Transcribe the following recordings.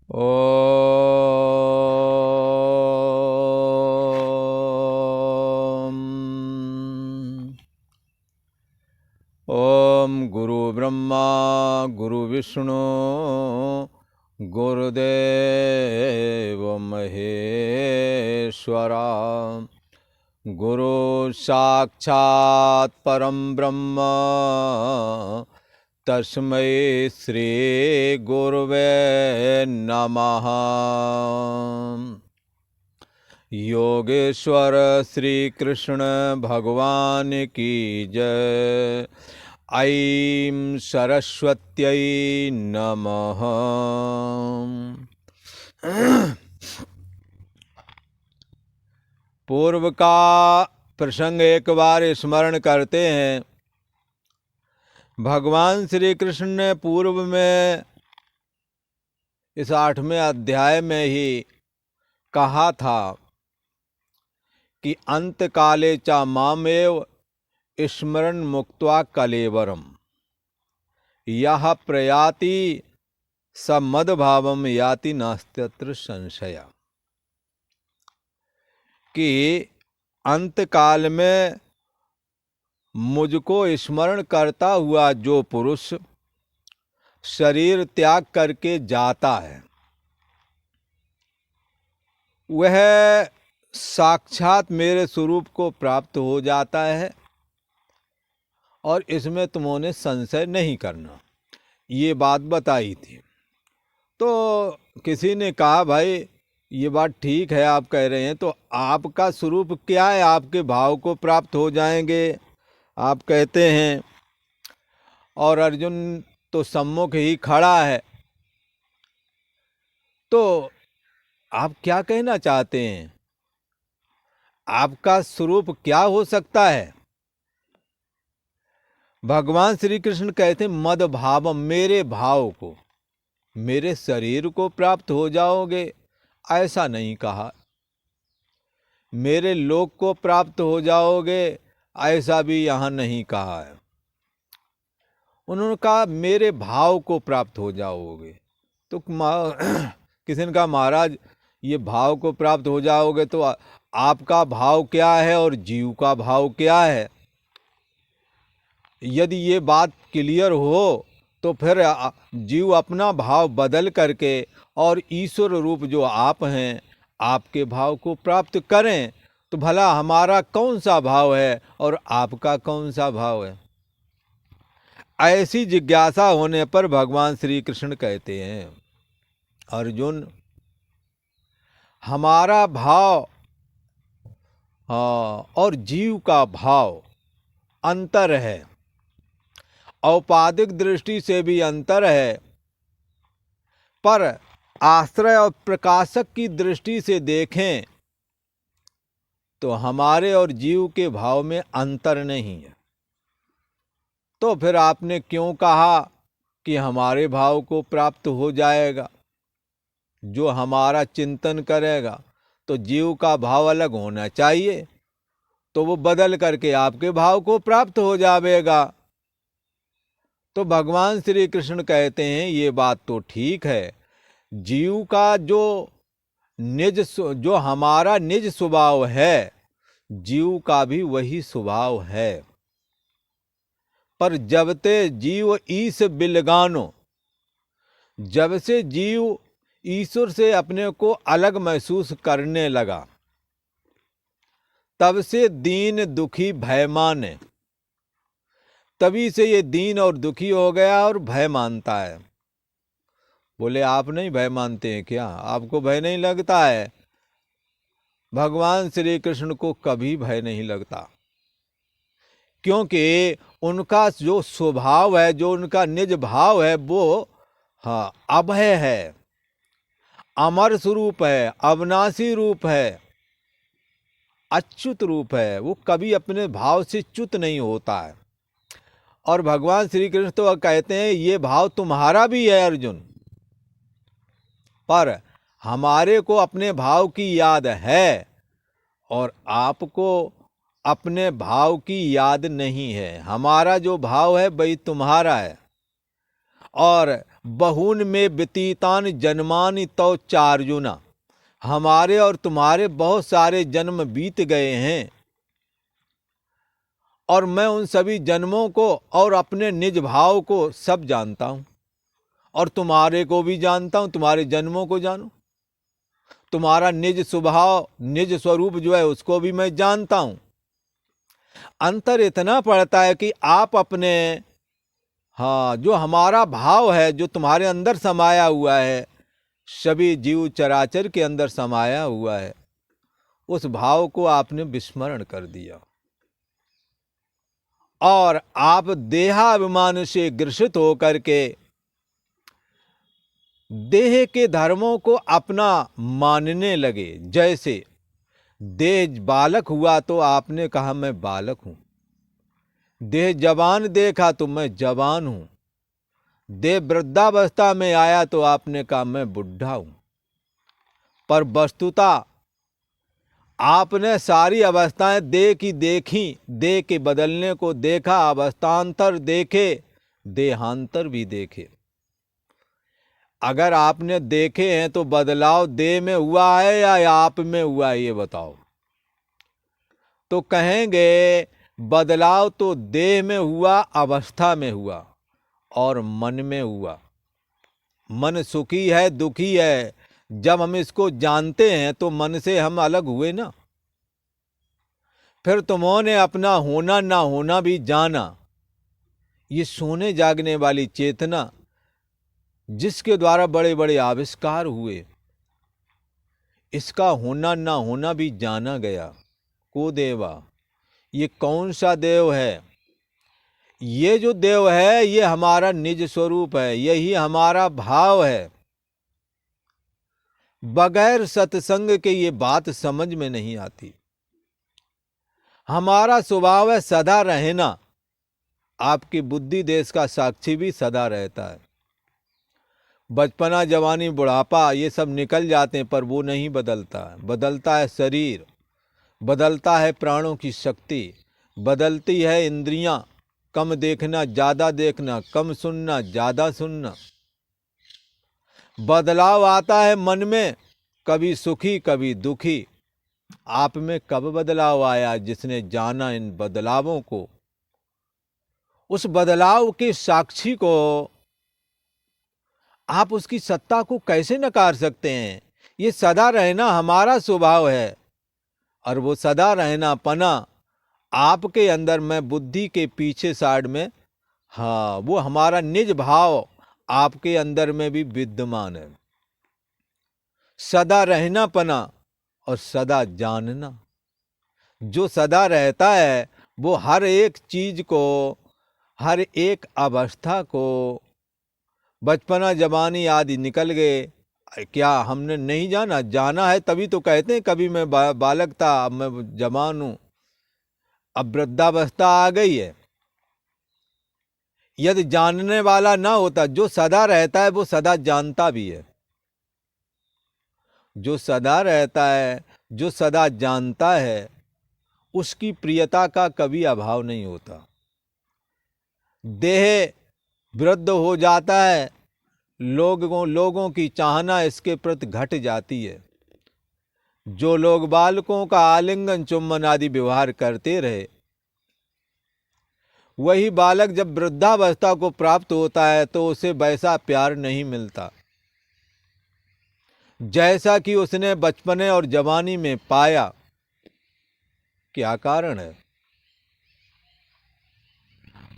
ओम ओम गुरु ब्रह्मा गुरु विष्णु गुरुदेव महेश्वरा गुरु साक्षात् परम ब्रह्म तस्मै श्री गुरुवे नमः। योगेश्वर श्री कृष्ण भगवान की जय। ऐं सरस्वत्यै नमः। पूर्व का प्रसंग एक बार स्मरण करते हैं। भगवान श्री कृष्ण ने पूर्व में इस 8वें अध्याय में ही कहा था कि अंत काले च मामेव स्मरण मुक्त्वा कलेवरम यह प्रयाति स मद्भावम याति नास्त्यत्र संशय। कि अंत काल में मुझको स्मरण करता हुआ जो पुरुष शरीर त्याग करके जाता है वह साक्षात मेरे स्वरूप को प्राप्त हो जाता है और इसमें तुमने संशय नहीं करना। ये बात बताई थी। तो किसी ने कहा भाई ये बात ठीक है आप कह रहे हैं, तो आपका स्वरूप क्या है, आपके भाव को प्राप्त हो जाएंगे आप कहते हैं। और अर्जुन तो सम्मुख ही खड़ा है, तो आप क्या कहना चाहते हैं, आपका स्वरूप क्या हो सकता है। भगवान श्री कृष्ण कहते हैं मद भाव, मेरे भाव को, मेरे शरीर को प्राप्त हो जाओगे, ऐसा नहीं कहा। मेरे लोक को प्राप्त हो जाओगे, ऐसा भी यहाँ नहीं कहा है। उन्होंने कहा मेरे भाव को प्राप्त हो जाओगे। तो किसी ने कहा महाराज ये भाव को प्राप्त हो जाओगे तो आपका भाव क्या है और जीव का भाव क्या है। यदि ये बात क्लियर हो तो फिर जीव अपना भाव बदल करके और ईश्वर रूप जो आप हैं आपके भाव को प्राप्त करें, तो भला हमारा कौन सा भाव है और आपका कौन सा भाव है। ऐसी जिज्ञासा होने पर भगवान श्री कृष्ण कहते हैं अर्जुन हमारा भाव और जीव का भाव अंतर है, औपाधिक दृष्टि से भी अंतर है, पर आश्रय और प्रकाशक की दृष्टि से देखें तो हमारे और जीव के भाव में अंतर नहीं है। तो फिर आपने क्यों कहा कि हमारे भाव को प्राप्त हो जाएगा। जो हमारा चिंतन करेगा तो जीव का भाव अलग होना चाहिए, तो वो बदल करके आपके भाव को प्राप्त हो जाएगा। तो भगवान श्री कृष्ण कहते हैं ये बात तो ठीक है, जीव का जो हमारा निज स्वभाव है जीव का भी वही स्वभाव है। पर जब ते जीव ईश बिलगानो, जब से जीव ईश्वर से अपने को अलग महसूस करने लगा तब से दीन दुखी भय माने, तभी से ये दीन और दुखी हो गया और भय मानता है। बोले आप नहीं भय मानते हैं क्या, आपको भय नहीं लगता है। भगवान श्री कृष्ण को कभी भय नहीं लगता, क्योंकि उनका जो स्वभाव है, जो उनका निज भाव है वो अभय है, अमर स्वरूप है, अविनाशी रूप है, अच्युत रूप है। वो कभी अपने भाव से च्युत नहीं होता है। और भगवान श्री कृष्ण तो कहते हैं ये भाव तुम्हारा भी है अर्जुन, पर हमारे को अपने भाव की याद है और आपको अपने भाव की याद नहीं है। हमारा जो भाव है वही तुम्हारा है। और बहून में व्यतीतान जन्मानि तौ चार्जुना, हमारे और तुम्हारे बहुत सारे जन्म बीत गए हैं और मैं उन सभी जन्मों को और अपने निज भाव को सब जानता हूं, और तुम्हारे को भी जानता हूं, तुम्हारे जन्मों को जानूं, तुम्हारा निज स्वभाव निज स्वरूप जो है उसको भी मैं जानता हूं। अंतर इतना पड़ता है कि आप अपने, हाँ, जो हमारा भाव है जो तुम्हारे अंदर समाया हुआ है, सभी जीव चराचर के अंदर समाया हुआ है, उस भाव को आपने विस्मरण कर दिया और आप देहाभिमान से ग्रसित होकर के देह के धर्मों को अपना मानने लगे। जैसे देह बालक हुआ तो आपने कहा मैं बालक हूं, देह जवान देखा तो मैं जवान हूं, देह वृद्धावस्था में आया तो आपने कहा मैं बुढ़ा हूं। पर वस्तुतः आपने सारी अवस्थाएं देह की देखी, देह के बदलने को देखा, अवस्थांतर देखे, देहांतर भी देखे। अगर आपने देखे हैं तो बदलाव देह में हुआ है या आप में हुआ है, ये बताओ। तो कहेंगे बदलाव तो देह में हुआ, अवस्था में हुआ और मन में हुआ। मन सुखी है दुखी है, जब हम इसको जानते हैं तो मन से हम अलग हुए ना। फिर तुमने अपना होना ना होना भी जाना। ये सोने जागने वाली चेतना जिसके द्वारा बड़े बड़े आविष्कार हुए, इसका होना ना होना भी जाना गया। को देवा, ये कौन सा देव है? ये जो देव है ये हमारा निज स्वरूप है, यही हमारा भाव है। बगैर सत्संग के ये बात समझ में नहीं आती। हमारा स्वभाव है सदा रहना। आपकी बुद्धि देश का साक्षी भी सदा रहता है। बचपना जवानी बुढ़ापा ये सब निकल जाते हैं, पर वो नहीं बदलता है। बदलता है शरीर, बदलता है प्राणों की शक्ति, बदलती है इंद्रियां, कम देखना ज़्यादा देखना, कम सुनना ज़्यादा सुनना। बदलाव आता है मन में, कभी सुखी कभी दुखी। आप में कब बदलाव आया? जिसने जाना इन बदलावों को, उस बदलाव के साक्षी को आप उसकी सत्ता को कैसे नकार सकते हैं? ये सदा रहना हमारा स्वभाव है और वो सदा रहना पना आपके अंदर में बुद्धि के पीछे साइड में, हाँ, वो हमारा निज भाव आपके अंदर में भी विद्यमान है। सदा रहना पना और सदा जानना। जो सदा रहता है वो हर एक चीज को, हर एक अवस्था को, बचपना जवानी आदि निकल गए, क्या हमने नहीं जाना? जाना है तभी तो कहते हैं कभी मैं बालक था अब मैं जवान हूं, अब वृद्धावस्था आ गई है। यदि जानने वाला ना होता, जो सदा रहता है वो सदा जानता भी है। जो सदा रहता है, जो सदा जानता है, उसकी प्रियता का कभी अभाव नहीं होता। देह वृद्ध हो जाता है, लोगों की चाहना इसके प्रति घट जाती है। जो लोग बालकों का आलिंगन चुम्बन आदि व्यवहार करते रहे, वही बालक जब वृद्धावस्था को प्राप्त होता है तो उसे वैसा प्यार नहीं मिलता जैसा कि उसने बचपने और जवानी में पाया। क्या कारण है?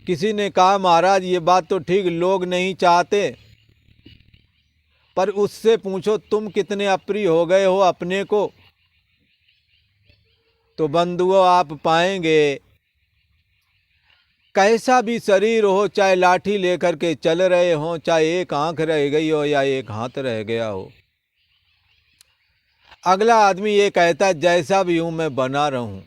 किसी ने कहा महाराज ये बात तो ठीक, लोग नहीं चाहते, पर उससे पूछो तुम कितने अप्रिय हो गए हो अपने को, तो बंधुओं आप पाएंगे कैसा भी शरीर हो, चाहे लाठी लेकर के चल रहे हो, चाहे एक आंख रह गई हो या एक हाथ रह गया हो, अगला आदमी ये कहता जैसा भी हूं मैं बना रहूं।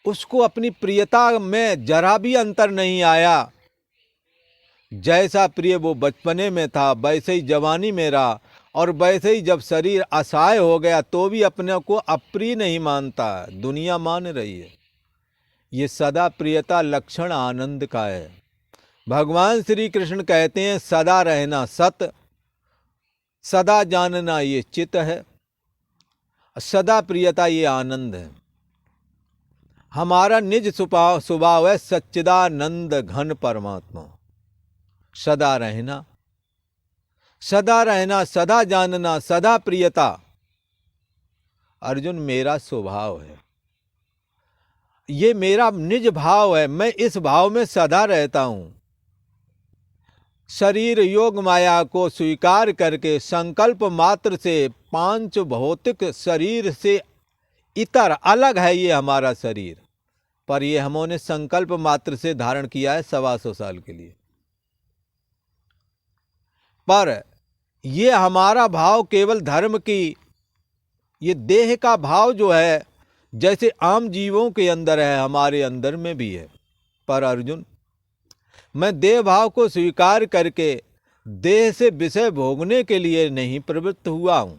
उसको अपनी प्रियता में जरा भी अंतर नहीं आया। जैसा प्रिय वो बचपने में था वैसे ही जवानी में रहा, और वैसे ही जब शरीर असहाय हो गया तो भी अपने को अप्रिय नहीं मानता, दुनिया मान रही है। ये सदा प्रियता लक्षण आनंद का है। भगवान श्री कृष्ण कहते हैं सदा रहना सत, सदा जानना ये चित है, सदा प्रियता ये आनंद है। हमारा निज स्वभाव है सच्चिदानंद घन परमात्मा। सदा रहना, सदा रहना, सदा जानना, सदा प्रियता अर्जुन मेरा स्वभाव है, ये मेरा निज भाव है। मैं इस भाव में सदा रहता हूं। शरीर योग माया को स्वीकार करके संकल्प मात्र से पांच भौतिक शरीर से इतर अलग है ये हमारा शरीर, पर ये हमने संकल्प मात्र से धारण किया है 125 साल के लिए। पर ये हमारा भाव केवल धर्म की, ये देह का भाव जो है जैसे आम जीवों के अंदर है, हमारे अंदर में भी है। पर अर्जुन, मैं देह भाव को स्वीकार करके देह से विषय भोगने के लिए नहीं प्रवृत्त हुआ हूं।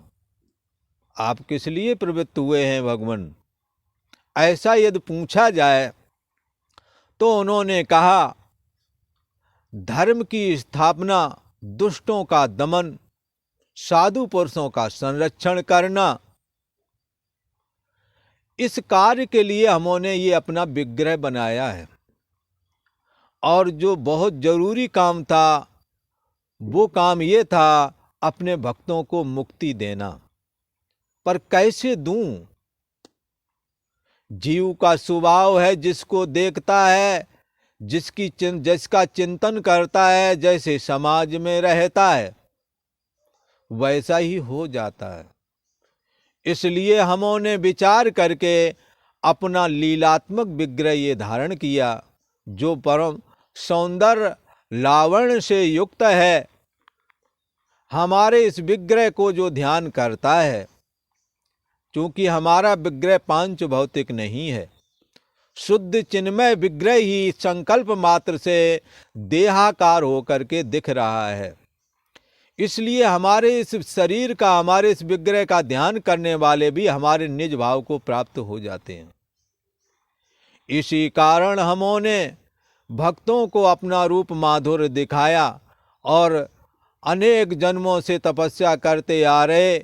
आप किस लिए प्रवृत्त हुए हैं भगवान? ऐसा यदि पूछा जाए तो उन्होंने कहा धर्म की स्थापना, दुष्टों का दमन, साधु पुरुषों का संरक्षण करना, इस कार्य के लिए हमने ये अपना विग्रह बनाया है। और जो बहुत जरूरी काम था वो काम ये था अपने भक्तों को मुक्ति देना। पर कैसे दूं? जीव का स्वभाव है जिसको देखता है, जिसका चिंतन करता है, जैसे समाज में रहता है वैसा ही हो जाता है। इसलिए हमने विचार करके अपना लीलात्मक विग्रह ये धारण किया, जो परम सौंदर्य लावण्य से युक्त है। हमारे इस विग्रह को जो ध्यान करता है, क्योंकि हमारा विग्रह पांच भौतिक नहीं है, शुद्ध चिन्मय विग्रह ही संकल्प मात्र से देहाकार होकर के दिख रहा है। इसलिए हमारे इस शरीर का, हमारे इस विग्रह का ध्यान करने वाले भी हमारे निज भाव को प्राप्त हो जाते हैं। इसी कारण हमने भक्तों को अपना रूप माधुर्य दिखाया और अनेक जन्मों से तपस्या करते आ रहे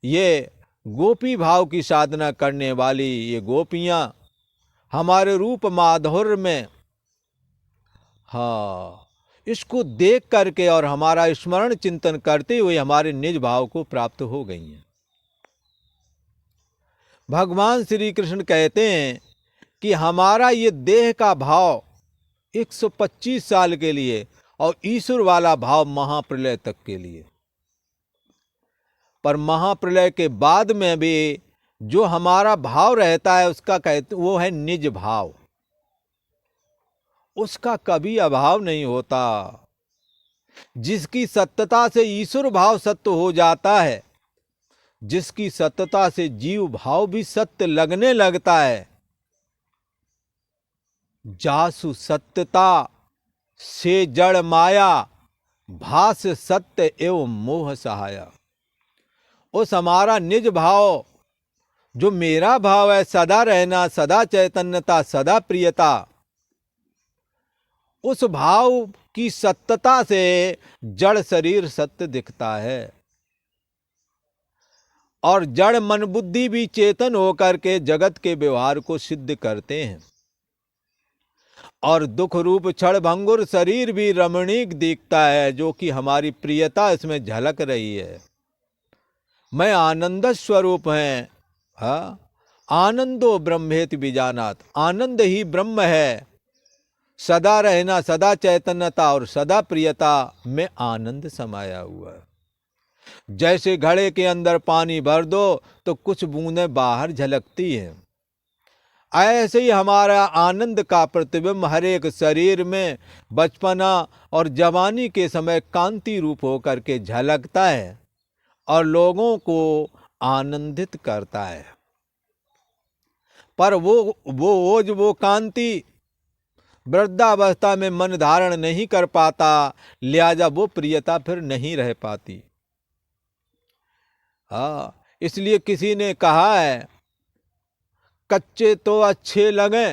ये गोपी भाव की साधना करने वाली ये गोपियां हमारे रूप माधुर्य में, इसको देख करके और हमारा स्मरण चिंतन करते हुए हमारे निज भाव को प्राप्त हो गई हैं। भगवान श्री कृष्ण कहते हैं कि हमारा ये देह का भाव 125 साल के लिए और ईश्वर वाला भाव महाप्रलय तक के लिए। पर महाप्रलय के बाद में भी जो हमारा भाव रहता है उसका कहते वो है निज भाव, उसका कभी अभाव नहीं होता। जिसकी सत्यता से ईश्वर भाव सत्य हो जाता है, जिसकी सत्यता से जीव भाव भी सत्य लगने लगता है, जासु सत्यता से जड़ माया भास सत्य एवं मोह सहाया। उस हमारा निज भाव जो मेरा भाव है, सदा रहना, सदा चैतन्यता, सदा प्रियता, उस भाव की सत्यता से जड़ शरीर सत्य दिखता है और जड़ मन बुद्धि भी चेतन होकर के जगत के व्यवहार को सिद्ध करते हैं। और दुख रूप क्षण भंगुर शरीर भी रमणीक दिखता है, जो कि हमारी प्रियता इसमें झलक रही है। मैं आनंद स्वरूप है, आनंदो ब्रह्मेति विजानात, आनंद ही ब्रह्म है। सदा रहना, सदा चैतन्यता और सदा प्रियता में आनंद समाया हुआ है। जैसे घड़े के अंदर पानी भर दो तो कुछ बूंदें बाहर झलकती हैं, ऐसे ही हमारा आनंद का प्रतिबिंब हर एक शरीर में बचपना और जवानी के समय कांति रूप होकर के झलकता है और लोगों को आनंदित करता है। पर वो कांति वृद्धावस्था में मन धारण नहीं कर पाता, लिहाजा वो प्रियता फिर नहीं रह पाती। इसलिए किसी ने कहा है कच्चे तो अच्छे लगे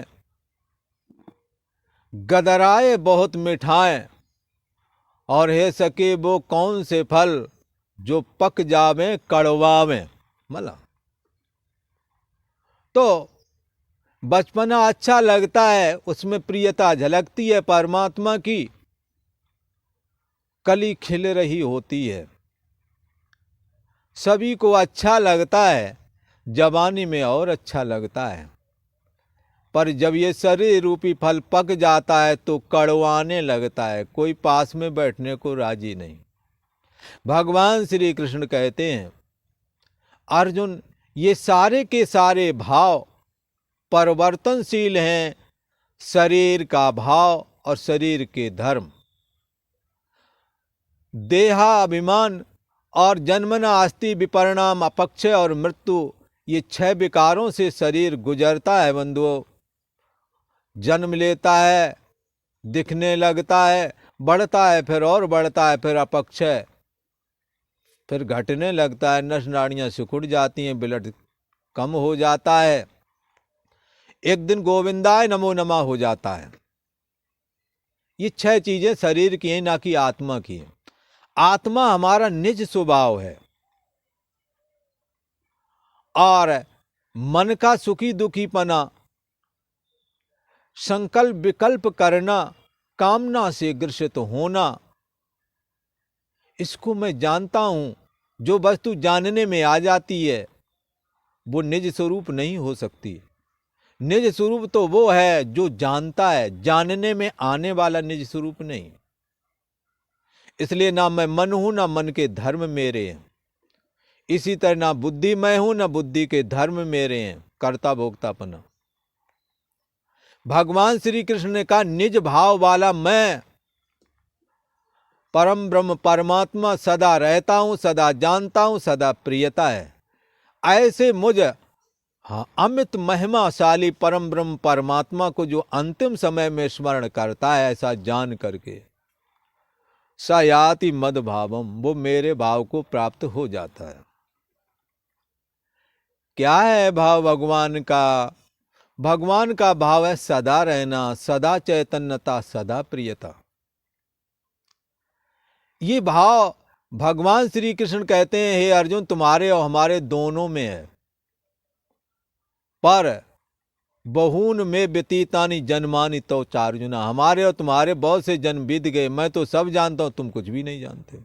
गदराए बहुत मिठाएं, और हे सके वो कौन से फल जो पक जावे कड़वावे। मतलब तो बचपना अच्छा लगता है, उसमें प्रियता झलकती है परमात्मा की, कली खिल रही होती है, सभी को अच्छा लगता है, जवानी में और अच्छा लगता है। पर जब ये शरीर रूपी फल पक जाता है तो कड़वाने लगता है, कोई पास में बैठने को राजी नहीं। भगवान श्री कृष्ण कहते हैं, अर्जुन ये सारे के सारे भाव परिवर्तनशील हैं, शरीर का भाव और शरीर के धर्म, देहाभिमान और जन्मना अस्थि विपरिणाम अपक्षय और मृत्यु, ये 6 विकारों से शरीर गुजरता है बंधुओं। जन्म लेता है, दिखने लगता है, बढ़ता है, फिर और बढ़ता है, फिर अपक्षय, फिर घटने लगता है, नस नाड़ियां सिकुड़ जाती हैं, ब्लड कम हो जाता है, एक दिन गोविंदाय नमो नमः हो जाता है। ये 6 चीजें शरीर की हैं, ना कि आत्मा की हैं। आत्मा हमारा निज स्वभाव है, और मन का सुखी दुखीपना, संकल्प विकल्प करना, कामना से ग्रसित होना, इसको मैं जानता हूं। जो वस्तु जानने में आ जाती है वो निज स्वरूप नहीं हो सकती। निज स्वरूप तो वो है जो जानता है, जानने में आने वाला निज स्वरूप नहीं। इसलिए ना मैं मन हूं, ना मन के धर्म मेरे हैं। इसी तरह ना बुद्धि मैं हूं, ना बुद्धि के धर्म मेरे हैं, कर्ता भोक्तापना। भगवान श्री कृष्ण ने कहा, निज भाव वाला मैं परम ब्रह्म परमात्मा सदा रहता हूं, सदा जानता हूं, सदा प्रियता है। ऐसे मुझ अमित महिमाशाली परम ब्रह्म परमात्मा को जो अंतिम समय में स्मरण करता है, ऐसा जान करके स याति मद भावम, वो मेरे भाव को प्राप्त हो जाता है। क्या है भाव भगवान का? भगवान का भाव है सदा रहना, सदा चैतन्यता, सदा प्रियता। ये भाव भगवान श्री कृष्ण कहते हैं, हे अर्जुन तुम्हारे और हमारे दोनों में है। पर बहून में व्यतीतानि जन्मानि तो चार्जुना, हमारे और तुम्हारे बहुत से जन्म बीत गए, मैं तो सब जानता हूं, तुम कुछ भी नहीं जानते।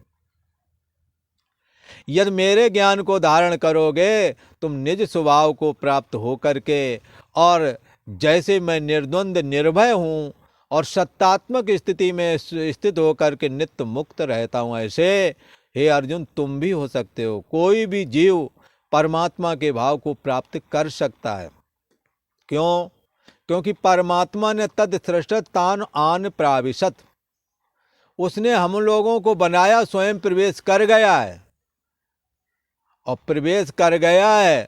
यदि मेरे ज्ञान को धारण करोगे, तुम निज स्वभाव को प्राप्त हो करके, और जैसे मैं निर्द्वंद निर्भय हूं और सत्तात्मक स्थिति में स्थित होकर के नित्य मुक्त रहता हूं, ऐसे हे अर्जुन तुम भी हो सकते हो। कोई भी जीव परमात्मा के भाव को प्राप्त कर सकता है। क्यों? क्योंकि परमात्मा ने तद सृष्ट तान आन प्राविशत, उसने हम लोगों को बनाया, स्वयं प्रवेश कर गया है। और प्रवेश कर गया है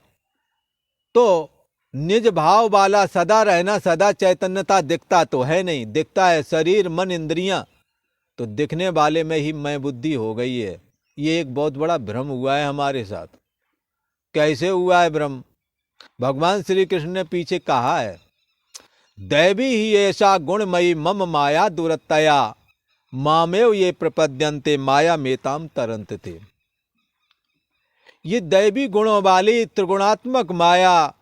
तो निज भाव वाला सदा रहना, सदा चैतन्यता दिखता तो है नहीं, दिखता है शरीर मन इंद्रियां, तो दिखने वाले में ही मैं बुद्धि हो गई है। ये एक बहुत बड़ा भ्रम हुआ है हमारे साथ। कैसे हुआ है भ्रम? भगवान श्री कृष्ण ने पीछे कहा है, दैवी ही ऐसा गुणमयी मम माया दुरतया, मामेव ये प्रपद्यन्ते माया मेताम तरन्ते। ये दैवी गुणों वाली त्रिगुणात्मक माया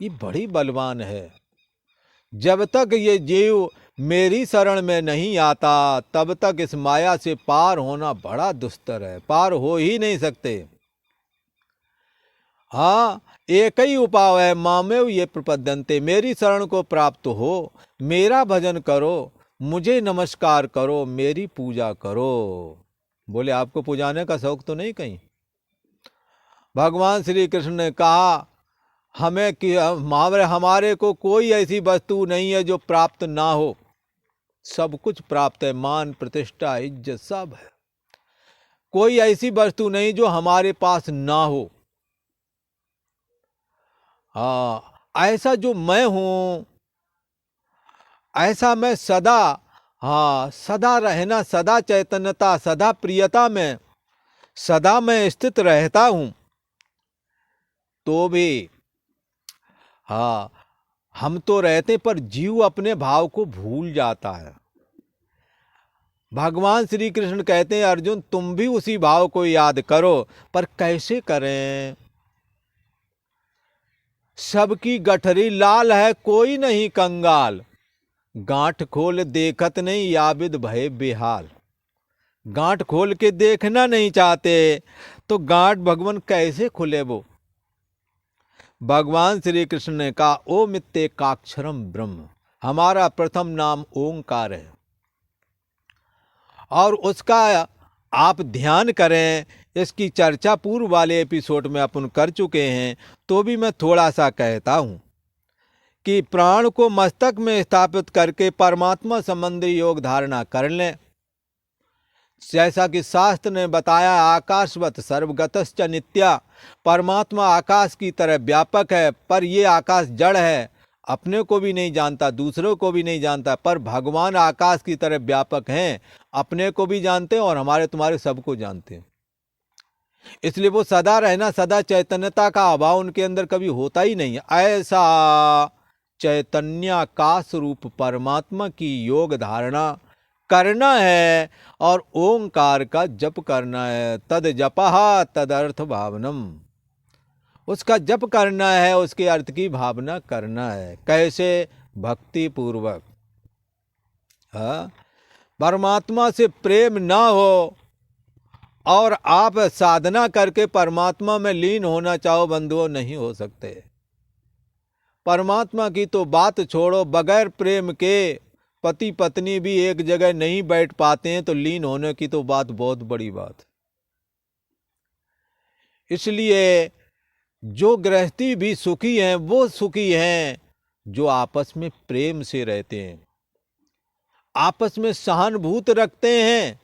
ये बड़ी बलवान है। जब तक ये जीव मेरी शरण में नहीं आता, तब तक इस माया से पार होना बड़ा दुस्तर है, पार हो ही नहीं सकते। हाँ, एक ही उपाय है, मामेव ये प्रपद्यन्ते, मेरी शरण को प्राप्त हो, मेरा भजन करो, मुझे नमस्कार करो, मेरी पूजा करो। बोले आपको पुजाने का शौक तो नहीं कहीं? भगवान श्री कृष्ण ने कहा, हमें कि हमारे को कोई ऐसी वस्तु नहीं है जो प्राप्त ना हो, सब कुछ प्राप्त है, मान प्रतिष्ठा इज्जत सब है। कोई ऐसी वस्तु नहीं जो हमारे पास ना हो। हाँ, ऐसा जो मैं हूं, ऐसा मैं सदा, हाँ सदा रहना, सदा चैतन्यता, सदा प्रियता में सदा मैं स्थित रहता हूं। तो भी हाँ, हम तो रहते पर जीव अपने भाव को भूल जाता है। भगवान श्री कृष्ण कहते हैं अर्जुन तुम भी उसी भाव को याद करो, पर कैसे करें? सबकी गठरी लाल है कोई नहीं कंगाल, गांठ खोल देखत नहीं याबिद भय बेहाल। गांठ खोल के देखना नहीं चाहते तो गांठ भगवान कैसे खुले? वो भगवान श्री कृष्ण ने कहा ओ मित्तेकाक्षरम ब्रह्म, हमारा प्रथम नाम ओंकार है और उसका आप ध्यान करें। इसकी चर्चा पूर्व वाले एपिसोड में अपन कर चुके हैं, तो भी मैं थोड़ा सा कहता हूं कि प्राण को मस्तक में स्थापित करके परमात्मा संबंधी योग धारणा कर लें। जैसा कि शास्त्र ने बताया आकाशवत सर्वगतश्च नित्या, परमात्मा आकाश की तरह व्यापक है, पर ये आकाश जड़ है, अपने को भी नहीं जानता, दूसरों को भी नहीं जानता, पर भगवान आकाश की तरह व्यापक हैं, अपने को भी जानते हैं और हमारे तुम्हारे सबको जानते हैं। इसलिए वो सदा रहना, सदा चैतन्यता का अभाव उनके अंदर कभी होता ही नहीं है। ऐसा चैतन्याकाश रूप परमात्मा की योग धारणा करना है और ओंकार का जप करना है। तद जपहा तद अर्थ भावनम, उसका जप करना है, उसके अर्थ की भावना करना है। कैसे? भक्ति पूर्वक। परमात्मा से प्रेम ना हो और आप साधना करके परमात्मा में लीन होना चाहो बंधुओं, नहीं हो सकते। परमात्मा की तो बात छोड़ो, बगैर प्रेम के पति पत्नी भी एक जगह नहीं बैठ पाते हैं, तो लीन होने की तो बात बहुत बड़ी बात। इसलिए जो गृहस्थी भी सुखी हैं वो सुखी हैं जो आपस में प्रेम से रहते हैं, आपस में सहानुभूति रखते हैं,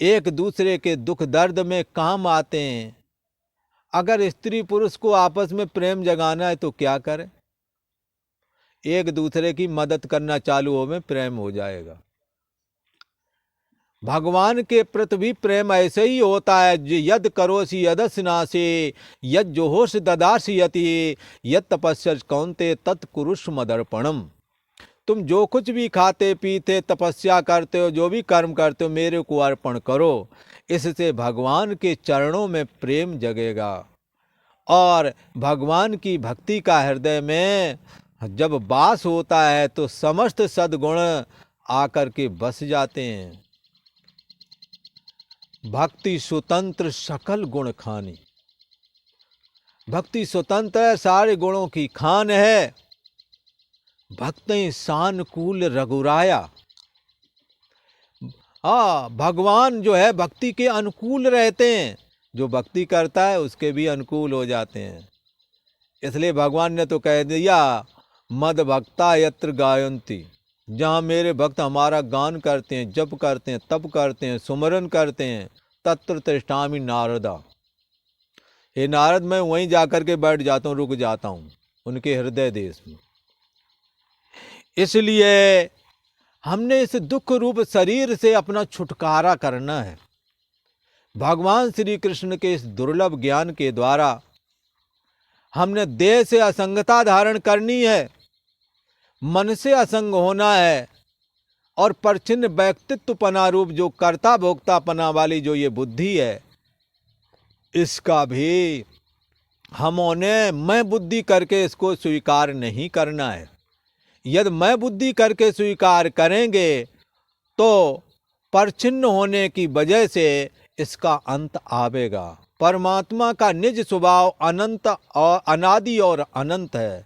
एक दूसरे के दुख दर्द में काम आते हैं। अगर स्त्री पुरुष को आपस में प्रेम जगाना है तो क्या करें? एक दूसरे की मदद करना चालू हो में प्रेम हो जाएगा। भगवान के प्रति भी प्रेम ऐसे ही होता है। यद करोसि यदस्नासि यद जोहोष ददासि यति यद तपस्या कौन्ते तत्कुरुष मदर्पणम। तुम जो कुछ भी खाते पीते तपस्या करते हो, जो भी कर्म करते हो, मेरे को अर्पण करो। इससे भगवान के चरणों में प्रेम जगेगा और भगवान की भक्ति का हृदय में जब वास होता है तो समस्त सद्गुण आकर के बस जाते हैं। भक्ति स्वतंत्र सकल गुण खानी, भक्ति स्वतंत्र है, सारे गुणों की खान है। भक्ति सानुकूल रघुराया। भगवान जो है भक्ति के अनुकूल रहते हैं, जो भक्ति करता है उसके भी अनुकूल हो जाते हैं। इसलिए भगवान ने तो कह दिया मद भक्ता यत्र गायन्ति, जहाँ मेरे भक्त हमारा गान करते हैं, जप करते हैं, तप करते हैं, सुमरन करते हैं, तत्र तिष्ठामि नारदा। हे नारद, मैं वहीं जाकर के बैठ जाता हूँ, रुक जाता हूँ उनके हृदय देश में। इसलिए हमने इस दुख रूप शरीर से अपना छुटकारा करना है। भगवान श्री कृष्ण के इस दुर्लभ ज्ञान के द्वारा हमने देह से असंगता धारण करनी है, मन से असंग होना है और परछिन्न व्यक्तित्वपना रूप जो कर्ता भोक्तापना वाली जो ये बुद्धि है, इसका भी हमने मैं बुद्धि करके इसको स्वीकार नहीं करना है। यदि मैं बुद्धि करके स्वीकार करेंगे तो परछिन्न होने की वजह से इसका अंत आवेगा। परमात्मा का निज स्वभाव अनंत और अनादि और अनंत है,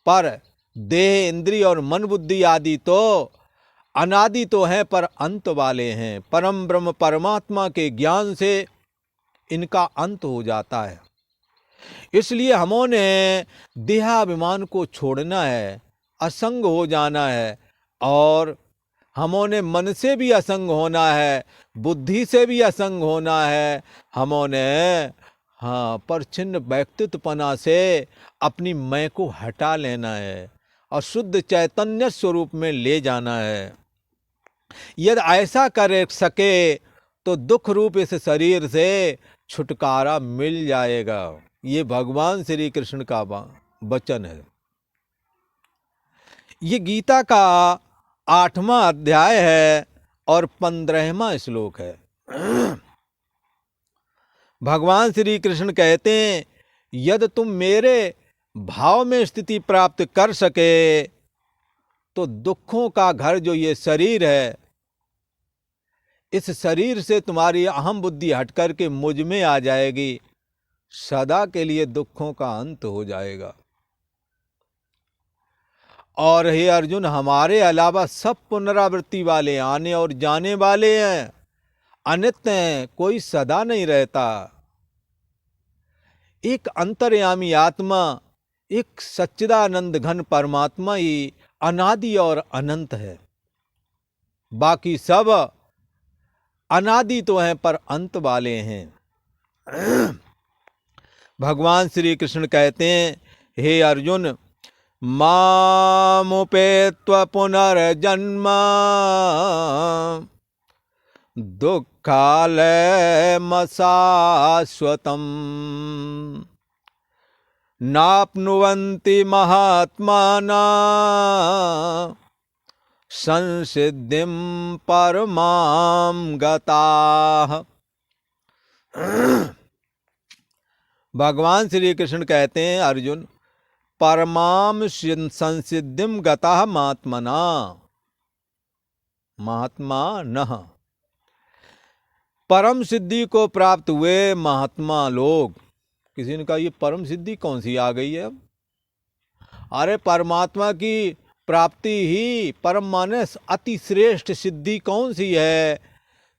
पर देह इंद्रिय और मन बुद्धि आदि तो अनादि तो हैं पर अंत वाले हैं। परम ब्रह्म परमात्मा के ज्ञान से इनका अंत हो जाता है। इसलिए हमने देहाभिमान को छोड़ना है, असंग हो जाना है और हमने मन से भी असंग होना है, बुद्धि से भी असंग होना है। हमने परछिन्न व्यक्तित्वपना से अपनी मैं को हटा लेना है और शुद्ध चैतन्य स्वरूप में ले जाना है। यदि ऐसा कर सके तो दुख रूप इस शरीर से छुटकारा मिल जाएगा। ये भगवान श्री कृष्ण का वचन है। ये गीता का 8वां अध्याय है और 15वां श्लोक है। भगवान श्री कृष्ण कहते हैं, यदि तुम मेरे भाव में स्थिति प्राप्त कर सके तो दुखों का घर जो ये शरीर है, इस शरीर से तुम्हारी अहम बुद्धि हट करके मुझ में आ जाएगी, सदा के लिए दुखों का अंत हो जाएगा। और हे अर्जुन, हमारे अलावा सब पुनरावृत्ति वाले, आने और जाने वाले हैं, अनित्य हैं, कोई सदा नहीं रहता। एक अंतर्यामी आत्मा, एक सच्चिदानंद घन परमात्मा ही अनादि और अनंत है। बाकी सब अनादि तो हैं पर अंत वाले हैं। भगवान श्री कृष्ण कहते हैं, हे अर्जुन, मामुपेत्वा पुनर्जन्म दुःखालयमशाश्वतम् नाप्नुवन्ति महात्मानः संसिद्धिं परमां गताः। भगवान श्री कृष्ण कहते हैं, अर्जुन, परमाम संसिद्धिम गतः महात्मना, महात्मा नः, परम सिद्धि को प्राप्त हुए महात्मा लोग। किसी ने कहा ये परम सिद्धि कौन सी आ गई है अब? अरे परमात्मा की प्राप्ति ही परम माने अति श्रेष्ठ सिद्धि कौन सी है,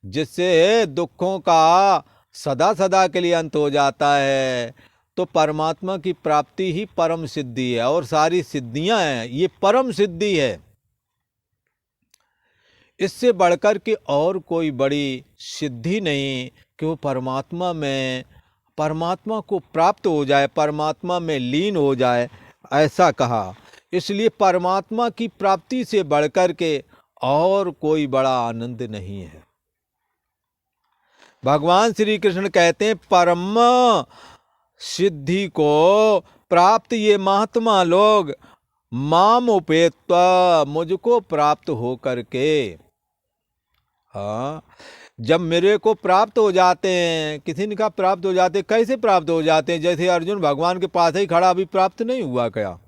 जिससे दुखों का सदा सदा के लिए अंत हो जाता है। तो परमात्मा की प्राप्ति ही परम सिद्धि है, और सारी सिद्धियां हैं, ये परम सिद्धि है। इससे बढ़कर के और कोई बड़ी सिद्धि नहीं कि वो परमात्मा को प्राप्त हो जाए, परमात्मा में लीन हो जाए, ऐसा कहा। इसलिए परमात्मा की प्राप्ति से बढ़कर के और कोई बड़ा आनंद नहीं है। भगवान श्री कृष्ण कहते हैं, परम सिद्धि को प्राप्त ये महात्मा लोग माम उपेत्वा, मुझको प्राप्त हो करके, हाँ, जब मेरे को प्राप्त हो जाते हैं। किसी ने कहा प्राप्त हो जाते, कैसे प्राप्त हो जाते हैं? जैसे अर्जुन भगवान के पास ही खड़ा, अभी प्राप्त नहीं हुआ क्या?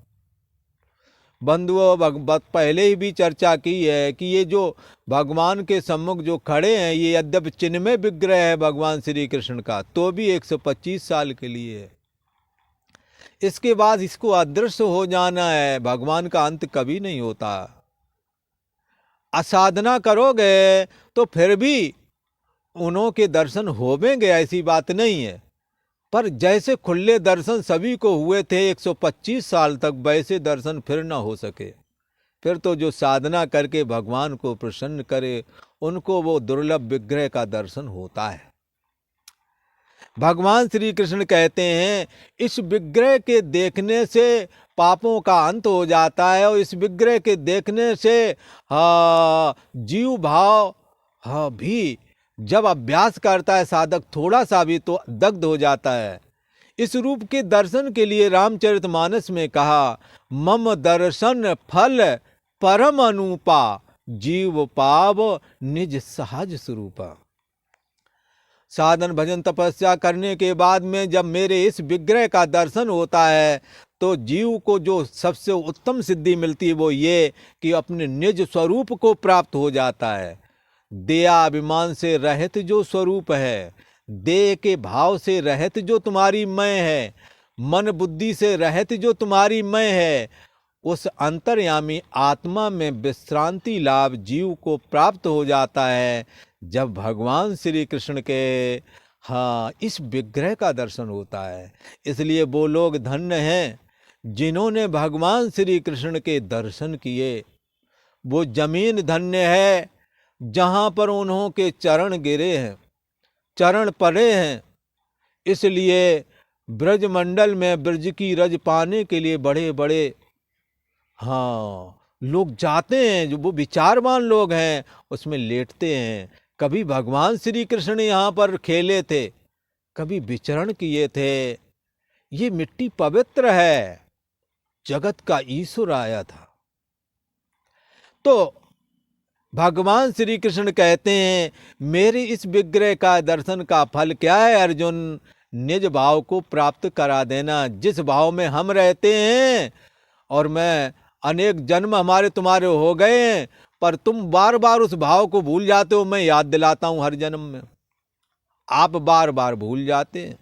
बंधुओं, पहले ही भी चर्चा की है कि ये जो भगवान के सम्मुख जो खड़े हैं, ये यद्यपि चिन्मय विग्रह है भगवान श्री कृष्ण का, तो भी 125 साल के लिए है। इसके बाद इसको अदृश्य हो जाना है। भगवान का अंत कभी नहीं होता। असाधना करोगे तो फिर भी उन्हों के दर्शन होवेंगे, ऐसी बात नहीं है। पर जैसे खुले दर्शन सभी को हुए थे 125 साल तक, वैसे दर्शन फिर ना हो सके। फिर तो जो साधना करके भगवान को प्रसन्न करे, उनको वो दुर्लभ विग्रह का दर्शन होता है। भगवान श्री कृष्ण कहते हैं, इस विग्रह के देखने से पापों का अंत हो जाता है, और इस विग्रह के देखने से जीव भाव भी जब अभ्यास करता है साधक, थोड़ा सा भी तो दग्ध हो जाता है। इस रूप के दर्शन के लिए रामचरितमानस में कहा, मम दर्शन फल परम अनुपा, जीव पाव निज सहज स्वरूपा। साधन भजन तपस्या करने के बाद में जब मेरे इस विग्रह का दर्शन होता है, तो जीव को जो सबसे उत्तम सिद्धि मिलती है वो ये कि अपने निज स्वरूप को प्राप्त हो जाता है। दया अभिमान से रहित जो स्वरूप है, देह के भाव से रहित जो तुम्हारी मैं है, मन बुद्धि से रहित जो तुम्हारी मैं है, उस अंतर्यामी आत्मा में विश्रांति लाभ जीव को प्राप्त हो जाता है जब भगवान श्री कृष्ण के इस विग्रह का दर्शन होता है। इसलिए वो लोग धन्य हैं जिन्होंने भगवान श्री कृष्ण के दर्शन किए। वो जमीन धन्य है जहाँ पर उन्हों के चरण गिरे हैं, चरण पड़े हैं। इसलिए ब्रजमंडल में ब्रज की रज पाने के लिए बड़े बड़े लोग जाते हैं, जो वो विचारवान लोग हैं, उसमें लेटते हैं। कभी भगवान श्री कृष्ण यहाँ पर खेले थे, कभी विचरण किए थे। ये मिट्टी पवित्र है, जगत का ईश्वर आया था। तो भगवान श्री कृष्ण कहते हैं, मेरे इस विग्रह का दर्शन का फल क्या है अर्जुन? निज भाव को प्राप्त करा देना। जिस भाव में हम रहते हैं, और मैं अनेक जन्म हमारे तुम्हारे हो गए हैं, पर तुम बार बार उस भाव को भूल जाते हो। मैं याद दिलाता हूं हर जन्म में, आप बार बार भूल जाते हैं।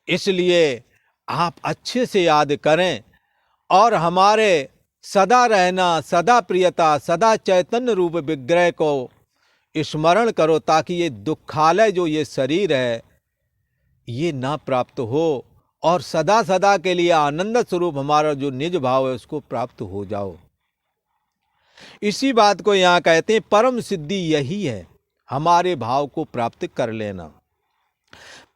इसलिए आप अच्छे से याद करें और हमारे सदा रहना, सदा प्रियता, सदा चैतन्य रूप विग्रह को स्मरण करो, ताकि ये दुखालय जो ये शरीर है ये ना प्राप्त हो और सदा सदा के लिए आनंद स्वरूप हमारा जो निज भाव है उसको प्राप्त हो जाओ। इसी बात को यहाँ कहते हैं परम सिद्धि यही है, हमारे भाव को प्राप्त कर लेना।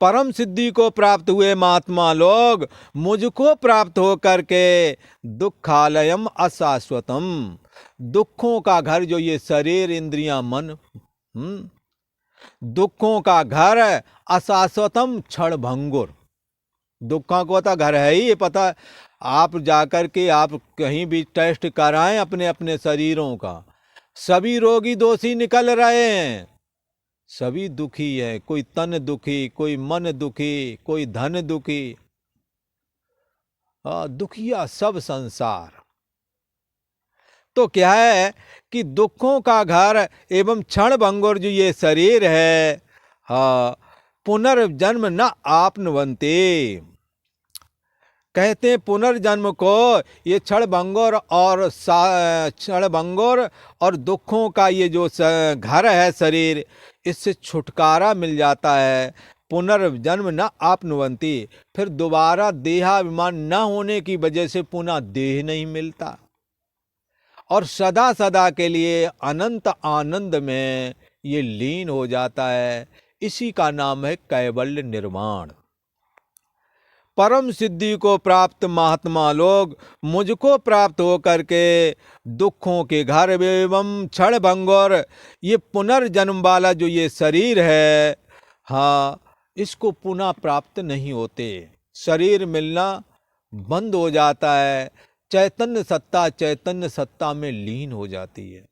परम सिद्धि को प्राप्त हुए महात्मा लोग मुझको प्राप्त हो करके दुखालयम अशाश्वतम, दुखों का घर जो ये शरीर इंद्रियां मन, दुखों का घर अशाश्वतम क्षण भंगुर, दुखों को तो घर है ही ये पता। आप जाकर के आप कहीं भी टेस्ट कराएं अपने अपने शरीरों का, सभी रोगी दोषी निकल रहे हैं, सभी दुखी है। कोई तन दुखी, कोई मन दुखी, कोई धन दुखी, दुखिया सब संसार। तो क्या है कि दुखों का घर एवं क्षण भंगुर जो ये शरीर है, पुनर्जन्म न आपनवन्ते, कहते हैं पुनर्जन्म को ये क्षण भंगुर और दुखों का ये जो घर है शरीर, इससे छुटकारा मिल जाता है। पुनर्जन्म न आपनुवंती, फिर दोबारा देहाभिमान न होने की वजह से पुनः देह नहीं मिलता और सदा सदा के लिए अनंत आनंद में ये लीन हो जाता है। इसी का नाम है कैवल्य निर्वाण। परम सिद्धि को प्राप्त महात्मा लोग मुझको प्राप्त होकर के दुखों के घर एवं क्षण भंगुर ये पुनर्जन्म वाला जो ये शरीर है, इसको पुनः प्राप्त नहीं होते। शरीर मिलना बंद हो जाता है, चैतन्य सत्ता में लीन हो जाती है।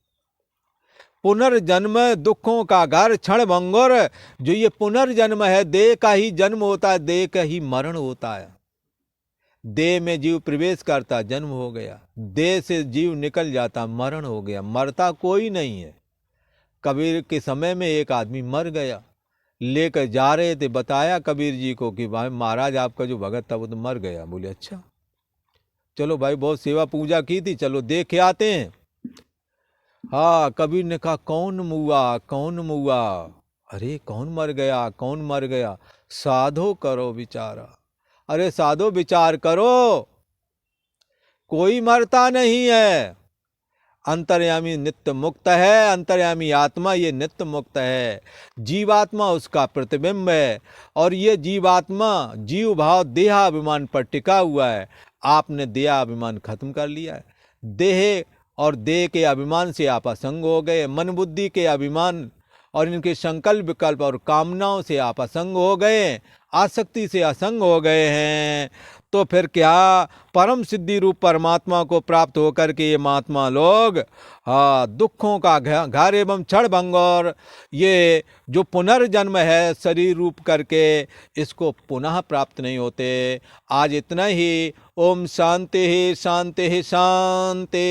पुनर्जन्म दुखों का घर क्षण भंगुर, जो ये पुनर्जन्म है, देह का ही जन्म होता है, देह का ही मरण होता है। देह में जीव प्रवेश करता, जन्म हो गया, देह से जीव निकल जाता, मरण हो गया। मरता कोई नहीं है। कबीर के समय में एक आदमी मर गया, लेकर जा रहे थे, बताया कबीर जी को कि भाई महाराज आपका जो भगत था वो तो मर गया। बोले अच्छा, चलो भाई बहुत सेवा पूजा की थी, चलो देख के आते हैं। कबीर ने कहा कौन मुआ? अरे कौन मर गया, कौन मर गया? साधो करो विचारा। अरे साधो विचार करो, कोई मरता नहीं है। अंतर्यामी नित्य मुक्त है, अंतर्यामी आत्मा ये नित्य मुक्त है। जीवात्मा उसका प्रतिबिंब है और ये जीवात्मा जीव भाव देहाभिमान पर टिका हुआ है। आपने देहाभिमान खत्म कर लिया है। देह और देह के अभिमान से आप असंग हो गए। मन बुद्धि के अभिमान और इनके संकल्प विकल्प और कामनाओं से आप असंग हो गए, आसक्ति से असंग हो गए हैं। तो फिर क्या परम सिद्धि रूप परमात्मा को प्राप्त होकर के ये महात्मा लोग दुखों का घर एवं क्षण भंगुर ये जो पुनर्जन्म है शरीर रूप करके, इसको पुनः प्राप्त नहीं होते। आज इतना ही। ओम शांति शांति शांति।